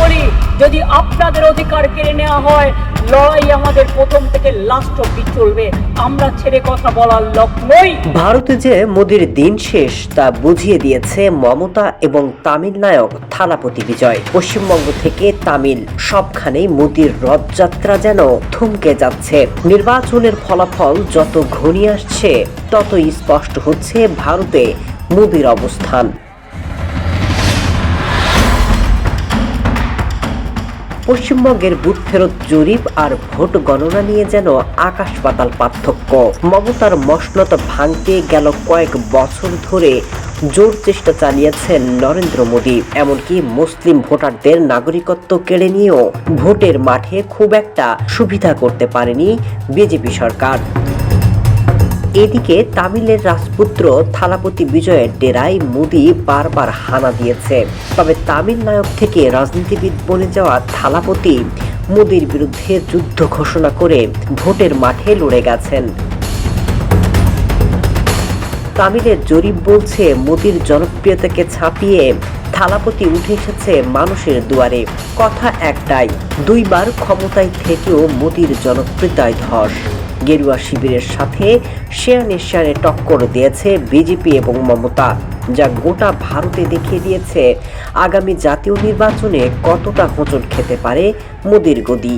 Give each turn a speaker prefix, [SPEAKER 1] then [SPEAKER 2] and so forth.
[SPEAKER 1] বলি, যদি আপনাদের অধিকার কেড়ে নেওয়া হয়, লড়াই আমাদের প্রথম থেকে লাস্ট অব্দি চলবে। আমরা ছেড়ে কথা বলার লোক নই।
[SPEAKER 2] ভারতে যে মোদির দিন শেষ তা বুঝিয়ে দিয়েছে মমতা এবং তামিল নায়ক থালাপতি বিজয়। পশ্চিমবঙ্গ থেকে তামিল সবখানেই মোদির রথযাত্রা যেন থমকে যাচ্ছে। নির্বাচনের ফলাফল যত ঘনিয়ে আসছে ততই স্পষ্ট হচ্ছে ভারতে মোদির অবস্থান। পশ্চিমবঙ্গের বুথ ফেরত জরিপ আর ভোট গণনা নিয়ে যেন আকাশ পাতাল পার্থক্য। মমতার মসনদ ভাঙতে গেল কয়েক বছর ধরে জোর চেষ্টা চালিয়েছেন নরেন্দ্র মোদী। এমনকি মুসলিম ভোটারদের নাগরিকত্ব কেড়ে নিয়েও ভোটের মাঠে খুব একটা সুবিধা করতে পারেনি বিজেপি সরকার। এদিকে তামিলের রাজপুত্র থালাপতি বিজয়ের ডেরায় মোদী বারবার হানা দিয়েছে। তবে তামিল নায়ক থেকে রাজনীতিবিদ বনে যাওয়া থালাপতি মোদীর বিরুদ্ধে যুদ্ধ ঘোষণা করে ভোটের মাঠে লড়ে গেছেন। তামিলের জরিপ বলছে মোদীর জনপ্রিয়তাকে ছাপিয়ে থালাপতি উঠে এসেছে মানুষের দুয়ারে। কথা একটাই, দুইবার ক্ষমতায় থেকেও মোদীর জনপ্রিয়তায় ধস। গেরুয়া শিবিরের সাথে শেয়ানে টক্কর দিয়েছে বিজেপি এবং মমতা, যা গোটা ভারতে দেখিয়ে দিয়েছে আগামী জাতীয় নির্বাচনে কতটা হোঁচট খেতে পারে মোদীর গদি।